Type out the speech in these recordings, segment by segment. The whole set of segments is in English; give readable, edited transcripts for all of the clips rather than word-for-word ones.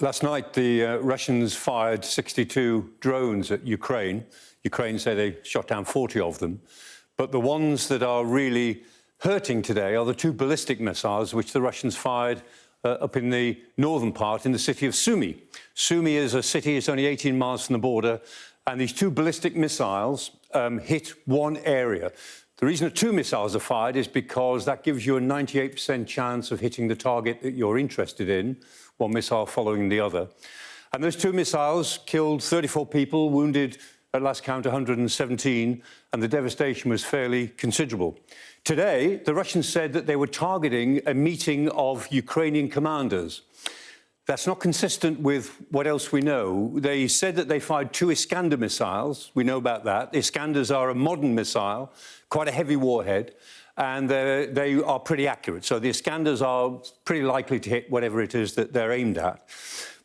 Last night, the Russians fired 62 drones at Ukraine. Ukraine say they shot down 40 of them. But the ones that are really hurting today are the two ballistic missiles which the Russians fired up in the northern part in the city of Sumy. Sumy is a city, it's only 18 miles from the border, and these two ballistic missiles hit one area. The reason that two missiles are fired is because that gives you a 98% chance of hitting the target that you're interested in, one missile following the other. And those two missiles killed 34 people, wounded, at last count, 117, and the devastation was fairly considerable. Today, the Russians said that they were targeting a meeting of Ukrainian commanders. That's not consistent with what else we know. They said that they fired two Iskander missiles. We know about that. Iskanders are a modern missile, quite a heavy warhead, and they are pretty accurate. So the Iskanders are pretty likely to hit whatever it is that they're aimed at.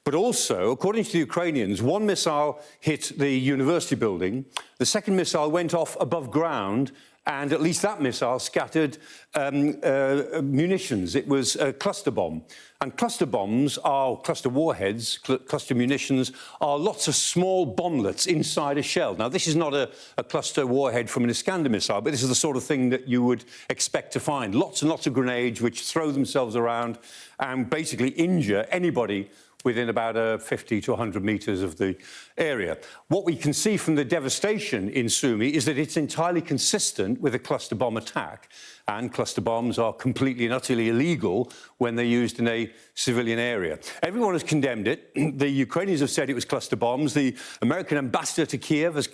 But also, according to the Ukrainians, one missile hit the university building, the second missile went off above ground, and at least that missile scattered munitions. It was a cluster bomb. And cluster bombs are, cluster warheads, cluster munitions, are lots of small bomblets inside a shell. Now, this is not a cluster warhead from an Iskander missile, but this is the sort of thing that you would expect to find. Lots and lots of grenades which throw themselves around and basically injure anybody within about 50 to 100 metres of the area. What we can see from the devastation in Sumy is that it's entirely consistent with a cluster bomb attack, and cluster bombs are completely and utterly illegal when they're used in a civilian area. Everyone has condemned it. The Ukrainians have said it was cluster bombs. The American ambassador to Kiev has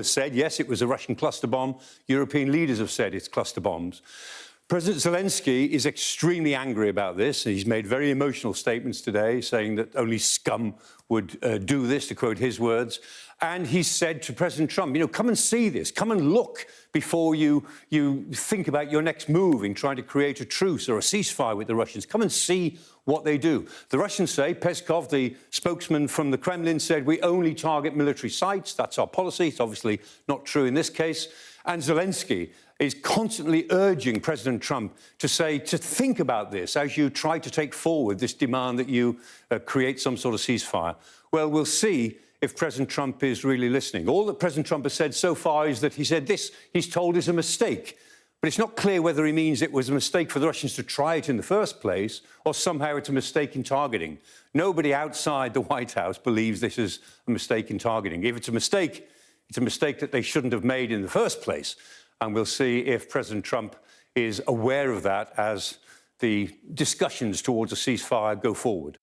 said, yes, it was a Russian cluster bomb. European leaders have said it's cluster bombs. President Zelensky is extremely angry about this. He's made very emotional statements today saying that only scum would do this, to quote his words. And he said to President Trump, you know, come and see this, come and look before you think about your next move in trying to create a truce or a ceasefire with the Russians. Come and see what they do. The Russians say, Peskov, the spokesman from the Kremlin, said we only target military sites. That's our policy. It's obviously not true in this case. And Zelensky is constantly urging President Trump to think about this as you try to take forward this demand that you create some sort of ceasefire. Well, we'll see if President Trump is really listening. All that President Trump has said so far is that he said this, he's told, is a mistake. But it's not clear whether he means it was a mistake for the Russians to try it in the first place, or somehow it's a mistake in targeting. Nobody outside the White House believes this is a mistake in targeting. If it's a mistake that they shouldn't have made in the first place. And we'll see if President Trump is aware of that as the discussions towards a ceasefire go forward.